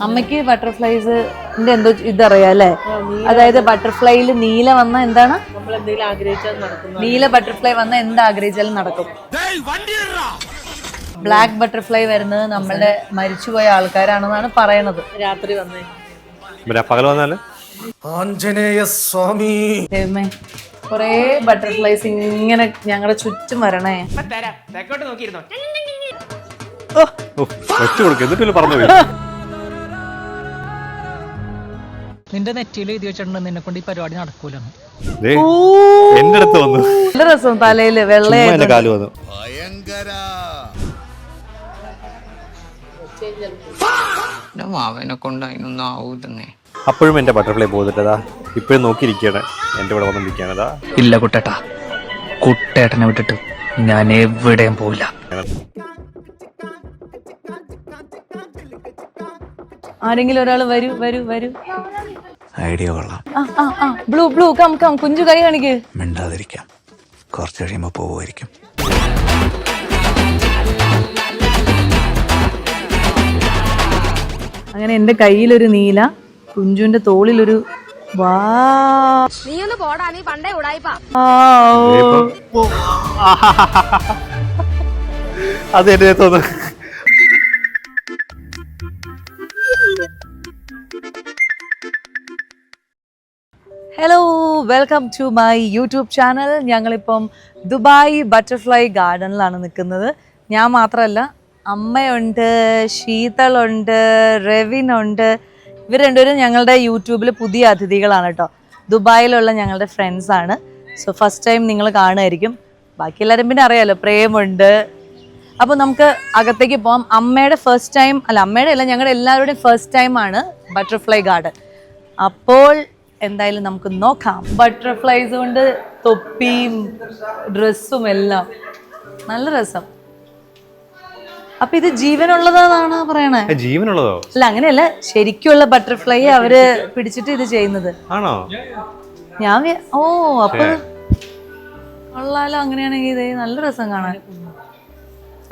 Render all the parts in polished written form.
അമ്മയ്ക്ക് ബട്ടർഫ്ലൈസിന്റെ എന്തോ ഇതറിയാം അല്ലേ? അതായത് ബട്ടർഫ്ലൈയിൽ നീല വന്ന എന്താണ്, നീല ബട്ടർഫ്ലൈ വന്ന എന്ത് ആഗ്രഹിച്ചാലും നടക്കും. ബ്ലാക്ക് ബട്ടർഫ്ലൈ വരുന്നത് നമ്മളുടെ മരിച്ചുപോയ ആൾക്കാരാണെന്നാണ് പറയണത്. രാത്രി വന്നേ പകൽ വന്നാല് ആഞ്ജനേയ സ്വാമി കൊറേ ബട്ടർഫ്ലൈസ് ഇങ്ങനെ ഞങ്ങളുടെ ചുറ്റും വരണേ. വെച്ചു കൊടുക്കും എന്നിട്ട് പറഞ്ഞു. നിന്റെ നെറ്റിയിൽ എഴുതി വെച്ചിട്ടുണ്ട് നിന്നെ കൊണ്ട് ഈ പരിപാടി നടക്കൂലെന്ന്. എന്റെ അടുത്ത് വന്നു. നല്ല രസം, തലയില് വെള്ളയായിട്ട് കാല് വന്നു. മാവനെ കൊണ്ട് അതിനൊന്നും ആവൂതന്നെ. അപ്പോഴും എന്റെ ബട്ടർഫ്ലൈ പോയിട്ടതാ ഇപ്പോഴും നോക്കിയിരിക്കുകയാണ്, എന്റെ ഇവിടെ വന്നിരിക്കുകയാണതാ. ഇല്ല കുട്ടേട്ടാ, കുട്ടേട്ടനെ വിട്ടിട്ട് ഞാൻ എവിടെയും പോവില്ല. ആരെങ്കിലും ഒരാൾ വരൂ വരൂ വരൂ. ഐഡിയ കൊള്ളാം. Blue blue come come, Kunju കൈ കാണിക്ക്. മിണ്ടാതിരിക്കാം, കുറച്ച് കഴിയുമ്പോ പോവുമായിരിക്കും. അങ്ങനെ എന്റെ കയ്യിലൊരു നീല, കുഞ്ചുവിന്റെ തോളിലൊരു വാ. അത് എന്റെ തോന്നുന്നു. Hello, welcome to my YouTube channel. ഞങ്ങളിപ്പം ദുബായ് ബട്ടർഫ്ലൈ ഗാർഡനിലാണ് നിൽക്കുന്നത്. ഞാൻ മാത്രമല്ല, അമ്മയുണ്ട്, ശീതളുണ്ട്, റെവിനുണ്ട്. ഇവർ രണ്ടുപേരും ഞങ്ങളുടെ യൂട്യൂബിൽ പുതിയ അതിഥികളാണ് കേട്ടോ. ദുബായിലുള്ള ഞങ്ങളുടെ ഫ്രണ്ട്സാണ്. സോ ഫസ്റ്റ് ടൈം നിങ്ങൾ കാണുമായിരിക്കും. ബാക്കി എല്ലാവരും പിന്നെ അറിയാലോ, പ്രേമുണ്ട്. അപ്പോൾ നമുക്ക് അകത്തേക്ക് പോകാം. അമ്മയുടെ ഫസ്റ്റ് ടൈം അല്ല, അമ്മയുടെ അല്ല, ഞങ്ങളുടെ എല്ലാവരുടെയും ഫസ്റ്റ് ടൈമാണ് ബട്ടർഫ്ലൈ ഗാർഡൻ. അപ്പോൾ എന്തായാലും നമുക്ക് നോക്കാം. ബട്ടർഫ്ലൈസ് കൊണ്ട് തൊപ്പിയും ഡ്രസ്സും എല്ലാം നല്ല രസം. അപ്പൊ ഇത് ജീവനുള്ളതാണോ പറയണേ? ജീവനുള്ളതോ? അല്ല, അങ്ങനെയല്ല, ശരിക്കുള്ള ബട്ടർഫ്ലൈ അവര് പിടിച്ചിട്ട് ഇത് ചെയ്യുന്നത് ആണോ? ഞാൻ ഓ, അപ്പൊ കൊള്ളാലോ. അങ്ങനെയാണെങ്കിൽ ഇതേ നല്ല രസം കാണാൻ.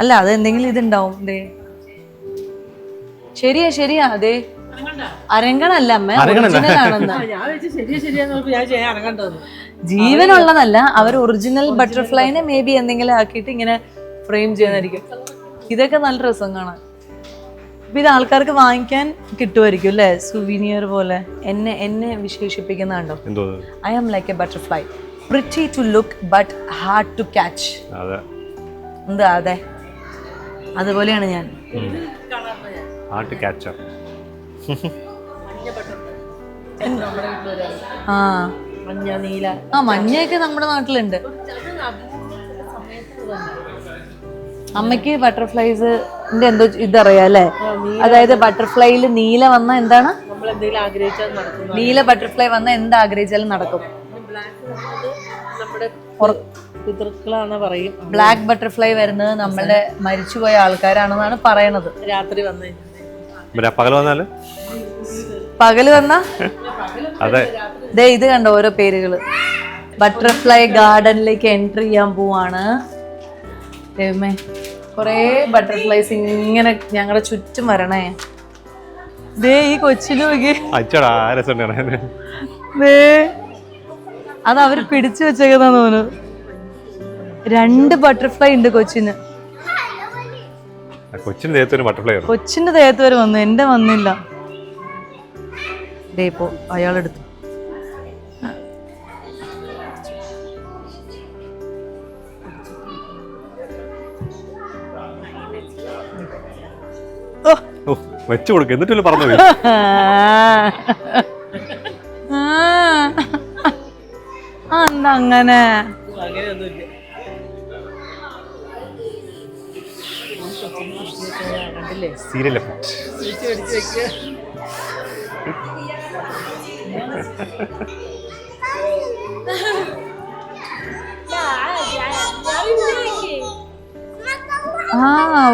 അല്ല, അത് എന്തെങ്കിലും ഇതുണ്ടാവും. ഇതേ ശരിയാ ശരിയാ, അതെ അരങ്ങണല്ല അമ്മ, ഒറിജിനൽ ആണെന്ന്. ജീവനുള്ളതല്ല, അവർ ഒറിജിനൽ ബട്ടർഫ്ലൈനെ മേ ബി എന്തെങ്കിലും ആക്കിയിട്ട് ഇങ്ങനെ ഫ്രെയിം ചെയ്യുന്നതായിരിക്കും. ഇതൊക്കെ നല്ല രസം കാണാൻ. അപ്പൊ ഇത് ആൾക്കാർക്ക് വാങ്ങിക്കാൻ കിട്ടുമായിരിക്കും അല്ലേ, സുവീനിയർ പോലെ. എന്നെ വിശേഷിപ്പിക്കുന്നുണ്ടോ? I am like a butterfly, pretty to look but hard to catch. എന്താ? അതെ, അതുപോലെയാണ് ഞാൻ. മഞ്ഞ നീല. മഞ്ഞയൊക്കെ നമ്മുടെ നാട്ടിലുണ്ട്. അമ്മയ്ക്ക് ബട്ടർഫ്ലൈസിന്റെ എന്തോ ഇതറിയാം അല്ലേ? അതായത് ബട്ടർഫ്ലൈയിൽ നീല വന്ന എന്താണ്, നീല ബട്ടർഫ്ലൈ വന്ന എന്ത് ആഗ്രഹിച്ചാലും നടക്കും. ബ്ലാക്ക് ബട്ടർഫ്ലൈ വരുന്നത് നമ്മളുടെ മരിച്ചുപോയ ആൾക്കാരാണെന്നാണ് പറയണത്. രാത്രി വന്നേ പകൽ വന്നാല് പകല് വന്നാ ദേ ഇത് കണ്ടോ, ഓരോ പേരുകള്. ബട്ടർഫ്ലൈ ഗാർഡനിലേക്ക് എൻട്രി ചെയ്യാൻ പോവാണ്. ദൈവമേ, കൊറേ ബട്ടർഫ്ലൈസ് ഇങ്ങനെ ഞങ്ങളുടെ ചുറ്റും വരണേ. ദേ ഈ കൊച്ചിന് അത് അവര് പിടിച്ചു വെച്ചേക്കുന്ന തോന്നുന്നു. 2 ബട്ടർഫ്ലൈ ഉണ്ട് കൊച്ചിന്. കൊച്ചിന്റെ ദേഹത്ത് വരെ വന്നു, എന്റെ വന്നില്ല. ദേ ഇപ്പോ അയാളെടുത്തു. വെച്ചു കൊടുക്കും എന്നിട്ട് പറഞ്ഞു. എന്താ അങ്ങനെ? Serial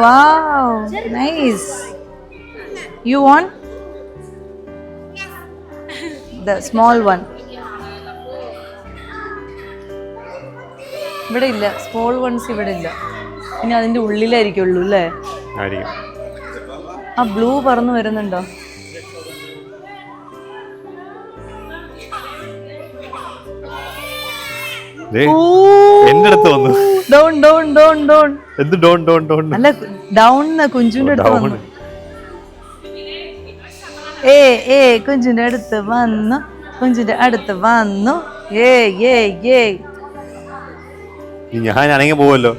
wow, nice. You want the small one? ഇവിടെ ഇല്ല, സ്മോൾ വൺസ് ഇവിടെ ഇല്ല. ഇനി അതിന്റെ ഉള്ളിലായിരിക്കുള്ളൂ അല്ലേ? ആ ബ്ലൂ പറന്ന് വരുന്നുണ്ടോ? ദേ, എന്റെ അടുത്ത് വന്നു. Down down down down. എന്ത് ഡോൺ ഡോൺ ഡോൺ? അല്ല ഡൗൺ കുഞ്ചുവിന്റെ അടുത്ത് വന്നു. കുഞ്ചിന്റെ അടുത്ത് വന്നു, കുഞ്ചിന്റെ അടുത്ത് വന്നു. ഞാൻ അനങ്ങി പോവല്ലോ.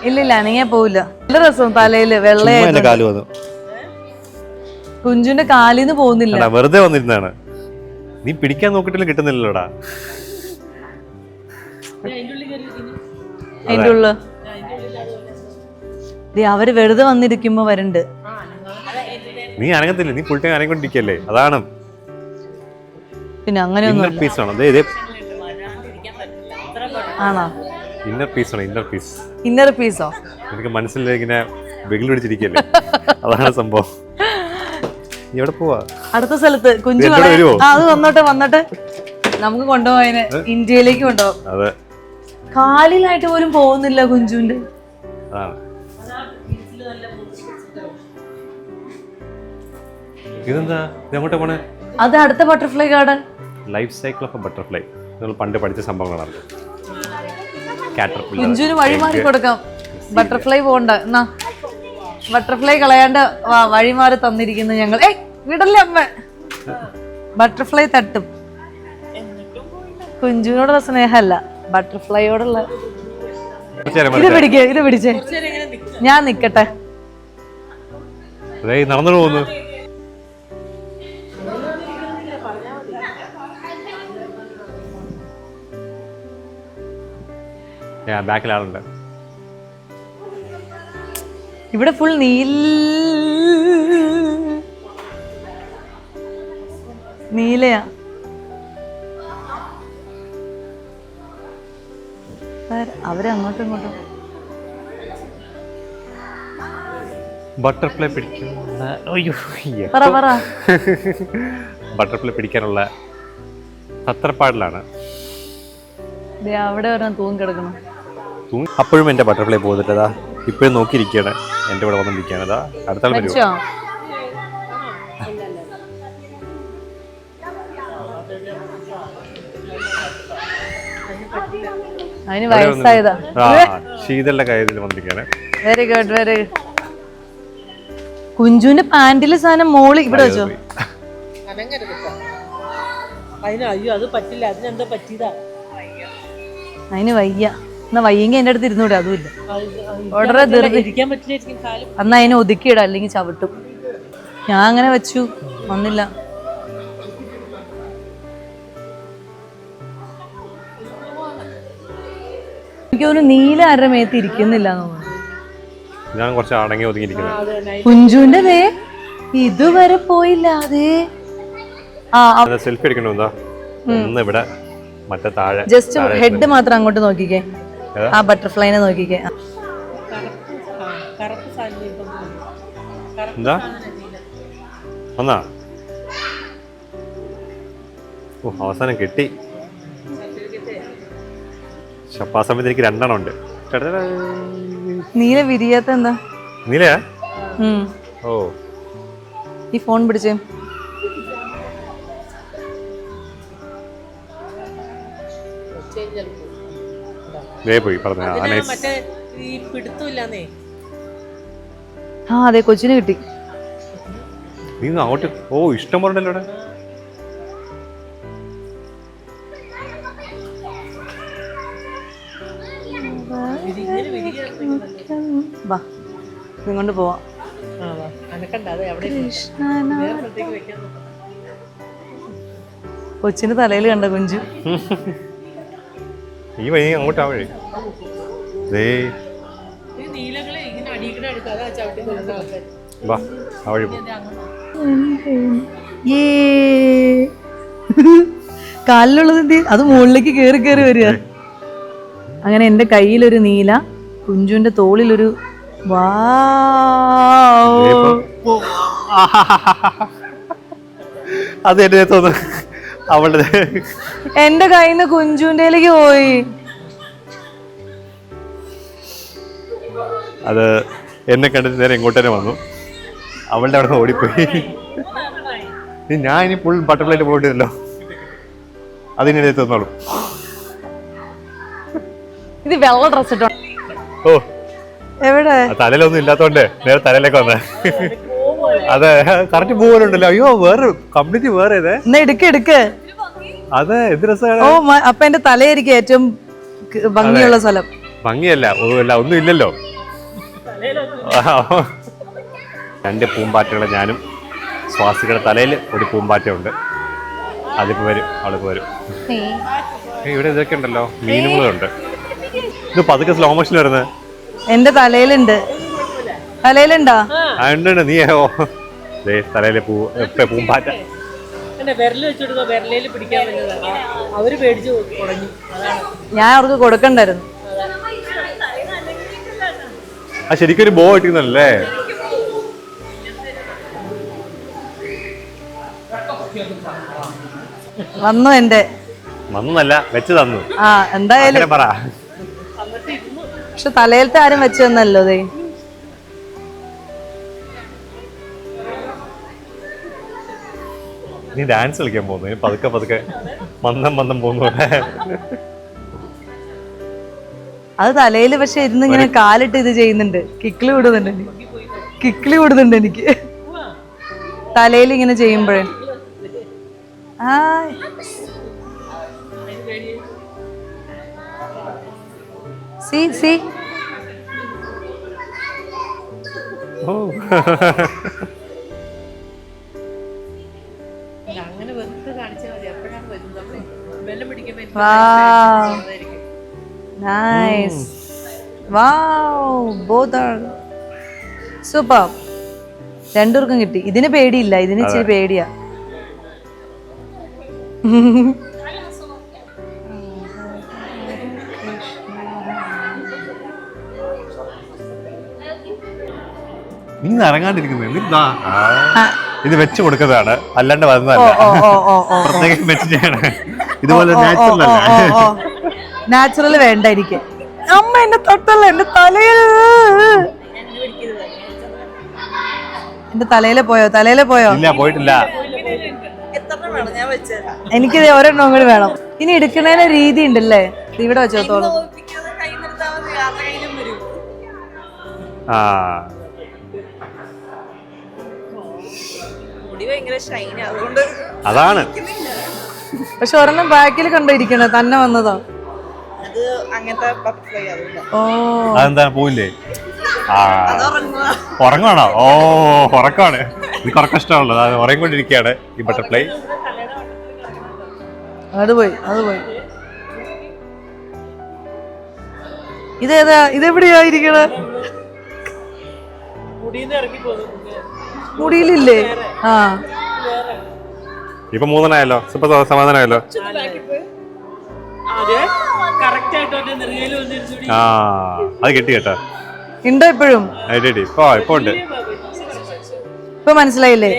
ഇല്ലില്ല, അനങ്ങിയാ പോവില്ല. നല്ല രസം, തലയില് എന്റെ വെള്ളയായിട്ട്. കാല് വന്നു. കുഞ്ചുവിന്റെ കാലിന്ന് പോകുന്നില്ല. എടാ, വെറുതെ വന്നിരുന്നാണ്. നീ പിടിക്കാൻ നോക്കിട്ടില്ല, കിട്ടുന്നില്ലല്ലോടാ. അതിന്റെ ഉള്ളു അവര് വെറുതെ വന്നിരിക്കുമ്പോ വരണ്ട്. നീ അനങ്ങത്തില്ല, നീ ഫുൾ ടൈം അനങ്ങിക്കൊണ്ടിരിക്കല്ലേ, അതാണ്. പിന്നെ അങ്ങനെയൊന്നും ഇന്നർ പീസ് ആണോ? ആണോ? ഇന്നർ പീസ് ആണോ? Inner piece. Inner piezo? എനിക്ക് മനസ്സിൽ ഇങ്ങനെ വെകിൽ പിടിച്ചിരിക്കല്ലേ, അതാണ് സംഭവം. നീ എവിടെ പോവാ? അടുത്ത സ്ഥലത്ത് കുഞ്ചു വരുമോ? അത് വന്നിട്ട് നമുക്ക് കൊണ്ടുപോയതിന് ഇന്ത്യയിലേക്ക് കൊണ്ടുപോകും. അതെ, കാലിലായിട്ട് പോലും പോകുന്നില്ല കുഞ്ചുവിന്റെ. അതാണ്. ഇതെന്താ എങ്ങോട്ടാ പോണേ? അത് അടുത്ത butterfly garden. Life cycle of A butterfly. നിങ്ങൾ പണ്ട് പഠിച്ച സംഭവങ്ങളാണ്. കുഞ്ചുവിന് വഴിമാറി കൊടുക്കാം. ബട്ടർഫ്ലൈ പോണ്ട എന്നാ, ബട്ടർഫ്ലൈ കളയാണ്ട് വഴിമാറി തന്നിരിക്കുന്നു ഞങ്ങൾ. വിടല്ലേ അമ്മ, ബട്ടർഫ്ലൈ തട്ടും. കുഞ്ചുവിനോടുള്ള സ്നേഹമല്ല, ബട്ടർഫ്ലൈയോടുള്ള. ഇത് പിടിച്ചേ, ഞാൻ നിക്കട്ടെ. നടന്നു പോകുന്നു. ബാക്കിലാളുണ്ട്. ഇവിടെ ഫുൾ നീലയാ. അവരങ്ങോട്ടും ഇങ്ങോട്ടും. ബട്ടർഫ്ലൈ പിടിക്കുന്ന ബട്ടർഫ്ലൈ പിടിക്കാനുള്ള തത്രപ്പാടിലാണ്. അവിടെ ഒരെണ്ണം തൂങ്ങിക്കിടക്കണം. അപ്പോഴും എന്റെ ബട്ടർഫ്ലൈ പോന്നിട്ടതാ ഇപ്പോഴും നോക്കിയിരിക്കുകയാണ്. എന്റെ ഇവിടെ വന്നിരിക്കുകയാണ്. അതാ അടുത്ത ആൾ വരുമോ? അതിന് വയസ്സായതാ. ശീതളുടെ കയ്യിൽ വന്നിരിക്കുകയാണ്. Very good, very good. കുഞ്ചുവിന്റെ പാന്റിലെ സാധനം മോളി ഇവിടെ വെച്ചോ. അതിന് വയ്യ. എന്നാ വയ്യെങ്കിൽ എന്റെ അടുത്ത് ഇരുന്നൂടെ? അതുമില്ല. ഓർഡറെ അന്ന് അതിനെ ഒതുക്കിയിടാം, അല്ലെങ്കിൽ ചവിട്ടും. ഞാൻ അങ്ങനെ വെച്ചു, വന്നില്ല. എനിക്കൊരു നീല ആരുടെ മേത്ത് ഇരിക്കുന്നില്ല. ഞാൻ കുറച്ച് അടങ്ങി ഒതുങ്ങിയിരിക്കുന്നത്. കുഞ്ചുവിന്റെ ദേ ഇതുവരെ പോയില്ല. അതെ, സെൽഫി എടുക്കണോ? എന്താ ഒന്ന് ഇവിടെ മറ്റേ താഴെ ജസ്റ്റ് ഹെഡ് മാത്രം അങ്ങോട്ട് നോക്കിക്കേ. ആ ബട്ടർഫ്ലൈനെ നോക്കിക്കേ. എന്താ ഒന്നാ? ഓ, അവസാനം കിട്ടി. ആ സമയത്ത് എനിക്ക് 2 എണ്ണം ഉണ്ട്. നീല വിരിയാത്ത എന്താ? നീലയാ? ഓ, ഈ ഫോൺ പിടിച്ചേ. പോയി പറഞ്ഞു. ആ അതെ, കൊച്ചിന് കിട്ടി. നീ അങ്ങോട്ട്. ഓ, ഇഷ്ടം പറഞ്ഞല്ലോ ഇവിടെ. വാ, ഇങ്ങോട്ട് പോവാം. കൊച്ചിന് തലയിൽ കണ്ട കുഞ്ചു. ഈ വഴി അങ്ങോട്ടാ വഴി. വാ, ആ വഴി പോ. കാലിലുള്ളത് എന്ത്? അത് മുകളിലേക്ക് കേറി കേറി വരിക. അങ്ങനെ എന്റെ കയ്യിലൊരു നീല, കുഞ്ചുവിന്റെ തോളിലൊരു അത് എന്നെ തോന്നുന്നു അവളുടെ. എന്റെ കയ്യിൽ നിന്ന് കുഞ്ചുവിന്റെയിലേക്ക് പോയി. അത് എന്നെ കണ്ടിട്ട് നേരെ ഇങ്ങോട്ട് തന്നെ വന്നു. അവളുടെ അവിടെ നിന്ന് ഓടിപ്പോയി. ഞാൻ ഇനി ഫുൾ ബട്ടർഫ്ലൈയിൽ പോയിട്ടില്ലല്ലോ. അതിനെ തന്നോളൂ. ഇത് വെള്ള ഡ്രസ് ഇട്ടോ. ഓ എവിടെ തലയിലൊന്നും ഇല്ലാത്തോണ്ട് നേരെ തലയിലേക്ക് വന്നേ. അതെ കറക്റ്റ് പോലുണ്ടല്ലോ. അയ്യോ വേറെ കംപ്ലീറ്റ് വേറെ ഇതേ. എന്നാ എടുക്ക്. അതെ എന്ത് രസമാണ്. ഓ അപ്പൊ എന്റെ തലയായിരിക്കും ഏറ്റവും ഭംഗിയുള്ള സ്ഥലം. ഭംഗിയല്ല ഒന്നും ഇല്ലല്ലോ. 2 പൂമ്പാറ്റകളെ ഞാനും സ്വാസികയുടെ തലയിൽ ഒരു പൂമ്പാറ്റയുണ്ട്. അതിപ്പോ വരും, അവളിപ്പോ വരും. ഇവിടെ ഇതൊക്കെ ഉണ്ടല്ലോ, മീനുകളുണ്ട്. ഇത് പതുക്കെ സ്ലോ മോഷൻ വരുന്നത്. എന്റെ തലയിലുണ്ടോ? ഉണ്ട്. നീ തലയിലെ പൂമ്പാറ്റ ഞാൻ അവർക്ക് കൊടുക്കണ്ടായിരുന്നു. ആ ശരിക്കും ഒരു ബോ ഇട്ടിരുന്നല്ലേ. വന്നു എന്റെ വന്നല്ല വെച്ച് തന്നു. ആ എന്തായാലും പറ. പക്ഷെ തലയിലത്തെ ആരും വെച്ച് തന്നല്ലോ. ദേ നീ ഡാൻസ് കളിക്കാൻ പോകുന്നു. പതുക്കെ മന്ദം പോകുന്നു. അത് തലയില് പക്ഷെ ഇരുന്ന് ഇങ്ങനെ കാലിട്ട് ഇത് ചെയ്യുന്നുണ്ട്. കിക്കിളി വിടുന്നുണ്ട് എനിക്ക് തലയിൽ ഇങ്ങനെ ചെയ്യുമ്പോഴേ. സി Nice. Wow, both are super. രണ്ടുപേർക്കും കിട്ടി. ഇതിന് പേടിയില്ല, ഇതിന് ഇച്ചിരി പേടിയാ. നീ ഇറങ്ങാണ്ടിരിക്കുന്നത് ഇത് വെച്ച് കൊടുക്കുന്നതാണ്, അല്ലാണ്ട് വരുന്നതല്ല. പ്രത്യേകം വെച്ചിട്ടാണ്. ഇതുപോലെ നാച്ചുറൽ അല്ല. നാച്ചുറൽ വേണ്ട എനിക്ക്. അമ്മ എന്നെ തൊട്ടല്ല, എന്റെ തലയില് പോയോ? ഇല്ല, പോയിട്ടില്ല. എനിക്കിത് ഒരെണ്ണം കൂടി വേണം. ഇനി എടുക്കുന്നതിന് രീതി ഉണ്ടല്ലേ. ഇവിടെ വെച്ചോത്തോളം. അതാണ്. പക്ഷെ ഒരെണ്ണം ബാക്കിൽ കണ്ടിരിക്കണ തന്നെ വന്നതാ. അതെന്താ പോയില്ലേ? ഉറങ്ങാണോ? ഓ ഉറക്കാണ്. എനിക്ക് ഉറക്കം ഇഷ്ടമുള്ളത്. അത് ഉറങ്ങിക്കൊണ്ടിരിക്കുകയാണ് ഈ ബട്ടർഫ്ലൈ. അത് പോയി. ഇതെവിടെയായിരിക്കണ? മുടിയിലില്ലേ? ആ ഇപ്പൊ 3 ഇപ്പൊ സമാധാനമായല്ലോ. ആ അത് കിട്ടി കേട്ടോ. ഉണ്ടോ ഇപ്പോഴും? ഇപ്പൊ ഉണ്ട്. ഇപ്പൊ മനസ്സിലായില്ലേ?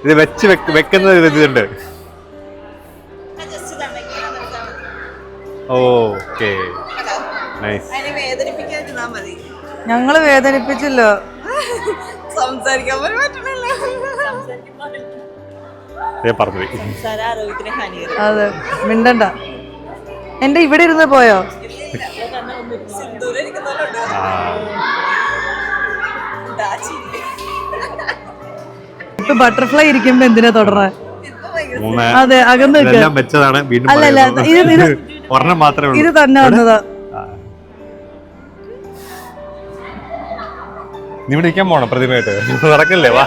ഇത് വെച്ച് വെക്കുന്ന ഇതുണ്ട്. Okay nice. ഞങ്ങള് വേദനിപ്പിച്ചില്ല. അതെ മിണ്ടണ്ട. എന്റെ ഇവിടെ ഇരുന്ന് പോയോ? ഇപ്പൊ ബട്ടർഫ്ലൈ ഇരിക്കുമ്പോ എന്തിനാ തുടർന്ന്? അതെ അകന്ന് വെച്ചതാണ്. അല്ലല്ല ഇത് തന്നെ വന്നതാ. നീ ഇവിടെ ഇരിക്കാൻ പോണോ പ്രതിമയായിട്ട്? നടക്കല്ലേ? വാ.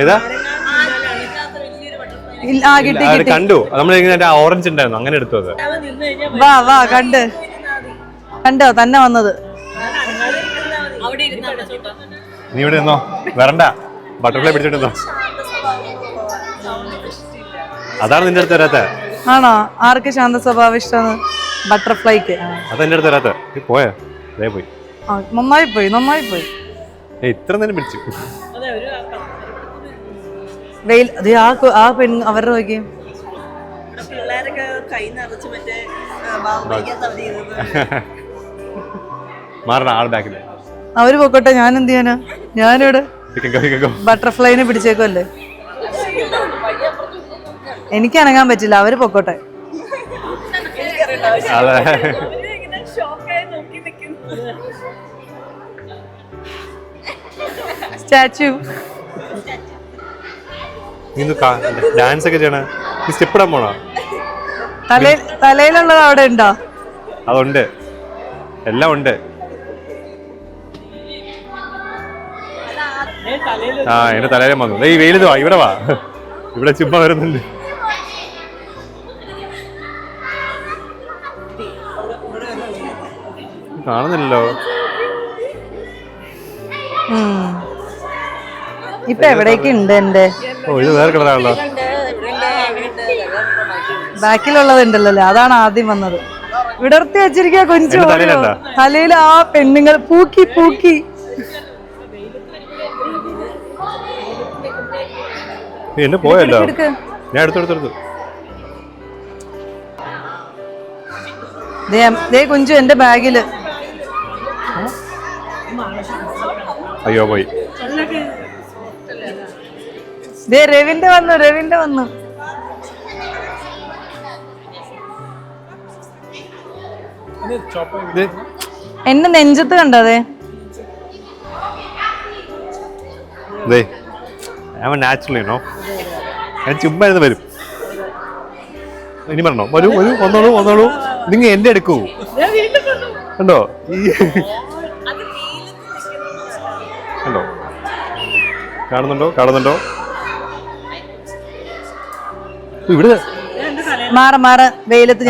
ഏതാ കണ്ടു? നമ്മൾ ഓറഞ്ച് ഉണ്ടായിരുന്നു, അങ്ങനെ എടുത്തു. അത് വാ കണ്ടോ തന്നെ വന്നത്. നീ ഇവിടെ നിന്നോ, വരണ്ട. ബട്ടർഫ്ലൈ പിടിച്ചിട്ടുണ്ടോ? അതാണ് നിന്റെ അടുത്ത് വരാത്ത. ആണോ? ആർക്ക് ശാന്ത സ്വഭാവം ഇഷ്ടമാണ്? ബട്ടർഫ്ലൈക്ക്. അതെന്റെ അടുത്ത് വരാത്ത. പോയാ? പോയി. നന്നായി പോയി. ഇത്ര നേരം പിടിച്ചു. വെയിൽ ആ പെൺ അവരുടെ നോക്കി. മാറണ ആൾ ബാക്കില്. അവര് പൊക്കോട്ടെ, ഞാൻ എന്ത് ചെയ്യാനാ? ഞാനിവിടെ ബട്ടർഫ്ലൈനെ പിടിച്ചേക്കല്ലേ. എനിക്ക് അനങ്ങാൻ പറ്റില്ല, അവര് പൊക്കോട്ടെ. അതെ. സ്റ്റാച്ചു ഡാൻസ് ഒക്കെ ചെയ്യണ സ്റ്റെപ്പ് ഇടാൻ പോണോ? തലയിലുള്ളത് അവിടെ ഉണ്ടോ? അതുണ്ട്, എല്ലാം ഉണ്ട്. ആ എന്റെ തലയിലും വന്നു. ഈ വെയിലത് വാ, ഇവിടെ വാ, ഇവിടെ ചുമ്മാ വരുന്നുണ്ട്. കാണുന്നില്ലല്ലോ. ഇപ്പൊ എവിടേക്ക് ഉണ്ട് എന്റെ? ഓ ഇത് വേറെ കളറാണല്ലോ. ബാക്കിലുള്ളതുണ്ടല്ലോ, അതാണ് ആദ്യം വന്നത്. വിടർത്തി വെച്ചിരിക്കുക കൊഞ്ചു. തലയിൽ ആ പെണ്ണുങ്ങൾ പൂക്കി പൂക്കി. എന്നെ പോയല്ലോ, ഞാൻ എടുത്തു. കുഞ്ചു എന്റെ ബാഗില്. അയ്യോ പോയി. രവിന്റെ വന്നു. എന്റെ നെഞ്ചത്ത് കണ്ടതേ. നാച്ചുറലി ഞാൻ ചുമ്മാ വരും. ഇനി പറഞ്ഞോ, വരൂ വന്നോളൂ. നിങ്ങൾ എന്റെ എടുക്കൂ. കണ്ടോ കണ്ടോ, കാണുന്നുണ്ടോ? ഇവിടെ മാറ വെയിലത്ത്.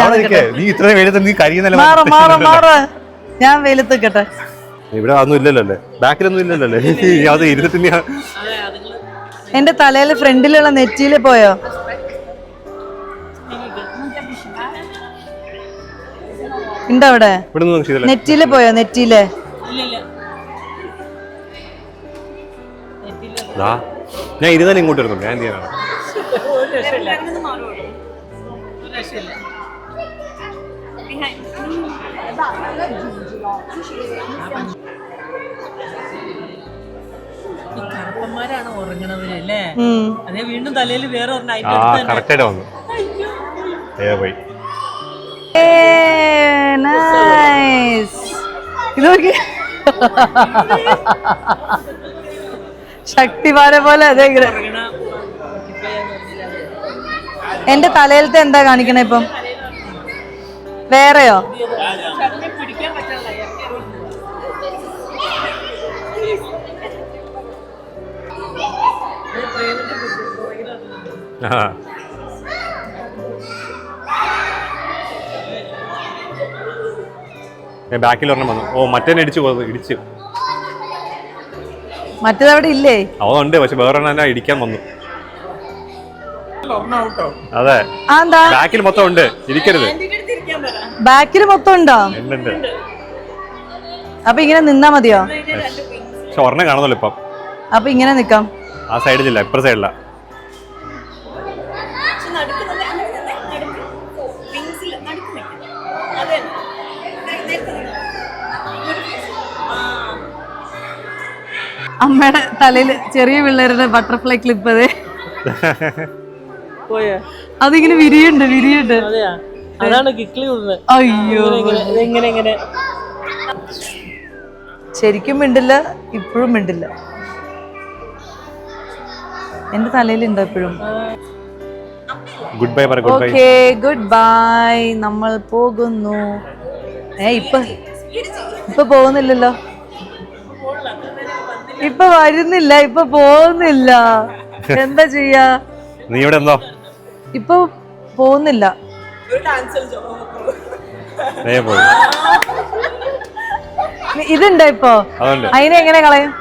നീ ഇത്രയും വെയിലത്ത് നീ കരിയുന്നല്ലേ. മാറ ഞാൻ വെയിലത്ത് നിൽക്കട്ടെ. ഇവിടെ ഒന്നും ഇല്ലല്ലോ അല്ലേ, ബാക്കിലൊന്നും ഇല്ലല്ലോ അല്ലേ? അത് ഇരുന്നിട്ട് എന്റെ തലയില് ഫ്രണ്ടിലുള്ള നെറ്റിയില് പോയോ? ഉണ്ടോ അവിടെ? നെറ്റിയില് പോയോ? നെറ്റിയില് ഞാൻ ഇരുന്നാലും ഇങ്ങോട്ട് വരുന്നു. ഞാൻ എന്ത് ചെയ്യാനാണ്? കറുപ്പന്മാരാണ് ഉറങ്ങണത് അല്ലേ? അതേ വീണ്ടും തലയിൽ വേറെ കറക്റ്റായിട്ട് വന്നു. പോയി. ശക്തിമാനെ പോലെ അതെ. എന്റെ തലയിലത്തെ എന്താ കാണിക്കണ ഇപ്പം? വേറെയോ? ബാക്കിൽ ഒരെണ്ണം വന്നു. ഓ മറ്റേ ഇടിച്ചു. മറ്റേത് അവിടെ ഇല്ലേ? അതുണ്ട്, പക്ഷെ വേറെ ഇടിക്കാൻ വന്നു. അതെ, ബാക്കിൽ മൊത്തം ഉണ്ട്. ഇരിക്കരുത്. ബാക്കിൽ മൊത്തം ഉണ്ടോ? അപ്പൊ ഇങ്ങനെ നിന്നാ മതിയോ? പക്ഷെ ഒരെണ്ണം കാണുന്നല്ലോ ഇപ്പം. അപ്പൊ ഇങ്ങനെ നിക്കാം. ആ സൈഡിലില്ല, ഇപ്പുറ സൈഡില. അമ്മയുടെ തലയില് ചെറിയ പിള്ളേരുടെ ബട്ടർഫ്ലൈ ക്ലിപ്പ്. അതെ, അതിങ്ങനെ വിരിയുണ്ട്. അതാണ് കിക്കിളി. അയ്യോ, ശരിക്കും മിണ്ടില്ല, ഇപ്പോഴും മിണ്ടില്ല. എന്റെ തലയിലുണ്ടോ എപ്പോഴും? Good bye. Okay, good bye. നമ്മൾ പോകുന്നു. ഇപ്പൊ പോകുന്നില്ലല്ലോ. ഇപ്പൊ വരുന്നില്ല, ഇപ്പൊ പോകുന്നില്ല. എന്താ ചെയ്യാ? നീ ഇവിടെ എന്തോ ഇപ്പൊ പോകുന്നില്ല. ഇതുണ്ടോ ഇപ്പൊ? അതിനെ എങ്ങനെ കളയും?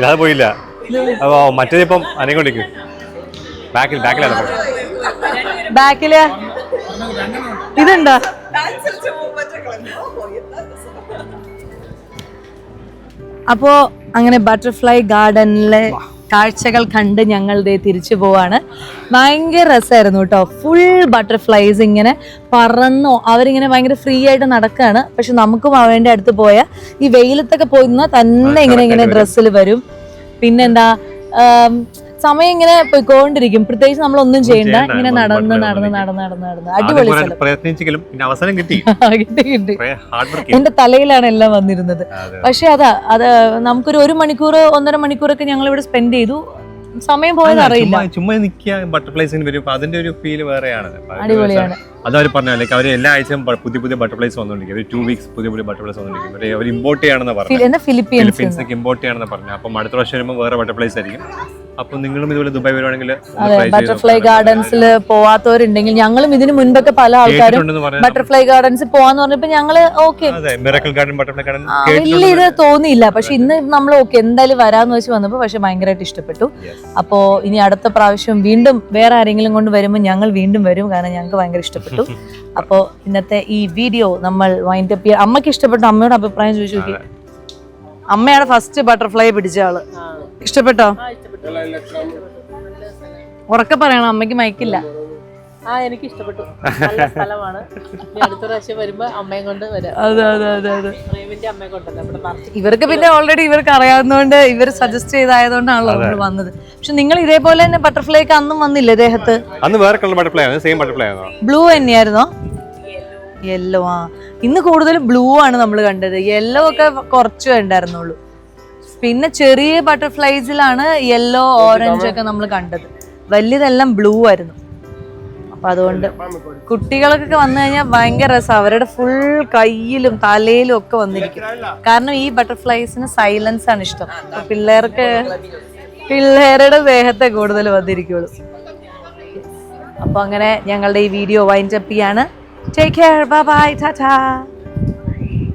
അത് പോയില്ല. അപ്പൊ മറ്റേതിപ്പം അനക്കൊണ്ടിരിക്കും. ബാക്കില് ഇതുണ്ടോ? അപ്പോ അങ്ങനെ ബട്ടർഫ്ലൈ ഗാർഡനിലെ കാഴ്ചകൾ കണ്ട് ഞങ്ങൾ തിരിച്ചു പോവാണ്. ഭയങ്കര രസമായിരുന്നു കേട്ടോ. ഫുൾ ബട്ടർഫ്ലൈസ് ഇങ്ങനെ പറന്നോ, അവരിങ്ങനെ ഭയങ്കര ഫ്രീ ആയിട്ട് നടക്കുകയാണ്. പക്ഷെ നമുക്കും അവൻ്റെ അടുത്ത് പോയാൽ ഈ വെയിലത്തൊക്കെ പോയിരുന്നാൽ തന്നെ ഇങ്ങനെ ഡ്രസ്സിൽ വരും. പിന്നെന്താ, സമയം ഇങ്ങനെ പോയിക്കൊണ്ടിരിക്കും, പ്രത്യേകിച്ച് നമ്മളൊന്നും ചെയ്യണ്ട, ചെയ്യണ്ട, ഇങ്ങനെ നടന്ന് നടന്ന് നടന്ന് നടന്ന് നടന്ന് അടിപൊളി സ്ഥലം. പ്രയത്നിച്ചെങ്കിലും പിന്നെ അവസരം കിട്ടി. കിട്ടി. Hard work. എന്റെ തലയിലാണ് എല്ലാം വന്നിരുന്നത്. പക്ഷെ അത് നമുക്കൊരു 1 മണിക്കൂർ 1.5 മണിക്കൂറൊക്കെ ഞങ്ങൾ ഇവിടെ സ്പെൻഡ് ചെയ്തു. സമയം പോയത് അറിയില്ല. ചുമ്മാ നിൽക്കുക, ബട്ടർഫ്ലൈസിന് വരും. അതിന്റെ ഒരു ഫീല് വേറെയാണ്. അടിപൊളിയാണ്. അതവർ പറഞ്ഞാൽ അവർ എല്ലാ ആഴ്ചയും പുതിയ ബട്ടർഫ്ലൈസ് വന്നുകൊണ്ടിരിക്കും. ഒരു 2 വീക്സ് പുതിയ ബട്ടർഫ്ലൈസ് വന്നുകൊണ്ടിരിക്കും. അവർ ഇമ്പോർട്ട് ചെയ്യാണെന്ന് പറഞ്ഞു. ഫിലിപ്പീൻസിലേക്ക് ഇമ്പോർട്ട് ചെയ്യാണെന്ന് പറഞ്ഞു. അപ്പം അടുത്ത വർഷം വരുമ്പോൾ വേറെ ബട്ടർഫ്ലൈസ് ആയിരിക്കും. അപ്പൊ നിങ്ങളും ഇതുപോലെ ദുബായ് വരുവാണെങ്കിൽ ബട്ടർഫ്ലൈ ഗാർഡൻസിൽ പോവാത്തവരുണ്ടെങ്കിൽ, ഞങ്ങളും ഇതിന് മുൻപൊക്കെ പല ആൾക്കാരും ബട്ടർഫ്ലൈ ഗാർഡൻസിൽ പോവാന്ന് പറഞ്ഞപ്പോ ഞങ്ങള് ഓക്കെ വലിയ ഇത് തോന്നിയില്ല. പക്ഷെ ഇന്ന് നമ്മൾ ഓക്കെ എന്തായാലും വരാന്ന് വെച്ച് വന്നപ്പോ പക്ഷെ ഭയങ്കരമായിട്ട് ഇഷ്ടപ്പെട്ടു. അപ്പോ ഇനി അടുത്ത പ്രാവശ്യം വീണ്ടും വേറെ ആരെങ്കിലും കൊണ്ട് വരുമ്പോൾ ഞങ്ങൾ വീണ്ടും വരും, കാരണം ഞങ്ങൾക്ക് ഭയങ്കര ഇഷ്ടപ്പെട്ടു. അപ്പോ ഇന്നത്തെ ഈ വീഡിയോ നമ്മൾ വൈൻഡപ്പ് ചെയ്യാം. അമ്മയ്ക്ക് ഇഷ്ടപ്പെട്ടു, അമ്മയോട് അഭിപ്രായം ചോദിച്ചു നോക്കി. അമ്മയാണ് ഫസ്റ്റ് ബട്ടർഫ്ലൈ പിടിച്ച ആള്. ഇഷ്ടപ്പെട്ടോ? ഉറക്കെ പറയണം, അമ്മയ്ക്ക് മൈക്കില്ല. എനിക്ക് ഇഷ്ടപ്പെട്ടു. നല്ല സ്ഥലമാണ്. അടുത്ത പ്രാവശ്യം വരുമ്പോ അമ്മയും കൊണ്ട് വരാം. അമ്മയെ കൊണ്ടല്ലോ. ഇവർക്ക് പിന്നെ ഓൾറെഡി ഇവർക്ക് അറിയാവുന്നതുകൊണ്ട് ഇവർ സജസ്റ്റ് ചെയ്തായതുകൊണ്ടാണല്ലോ നമ്മൾ വന്നത്. പക്ഷെ നിങ്ങൾ ഇതേപോലെ തന്നെ ബട്ടർഫ്ലൈക്ക് അന്നും വന്നില്ലേ ദേഹത്ത്? അന്ന് വേറെ കളർ ബട്ടർഫ്ലൈ ആണ്, സെയിം ബട്ടർഫ്ലൈ ആണോ? ബ്ലൂ തന്നെയായിരുന്നോ? യെല്ലോ. ആ, ഇന്ന് കൂടുതൽ ബ്ലൂ ആണ് നമ്മൾ കണ്ടത്. യെല്ലോ ഒക്കെ കുറച്ച് ഉണ്ടായിരുന്നുള്ളൂ. പിന്നെ ചെറിയ ബട്ടർഫ്ലൈസിലാണ് യെല്ലോ ഓറഞ്ച് ഒക്കെ നമ്മൾ കണ്ടത്. വലിയതെല്ലാം ബ്ലൂ ആയിരുന്നു. അപ്പൊ അതുകൊണ്ട് കുട്ടികൾക്കൊക്കെ വന്നു കഴിഞ്ഞാൽ ഭയങ്കര രസം. അവരുടെ ഫുൾ കയ്യിലും തലയിലും ഒക്കെ വന്നിരിക്കും. കാരണം ഈ ബട്ടർഫ്ലൈസിന് സൈലൻസ് ആണ് ഇഷ്ടം. പിള്ളേരുടെ ദേഹത്തെ കൂടുതൽ വന്നിരിക്കുള്ളൂ. അപ്പൊ അങ്ങനെ ഞങ്ങളുടെ ഈ വീഡിയോ വൈൻഡ് അപ്പ് ചെയ്യാണ്. Take care. Bye bye. Ta ta.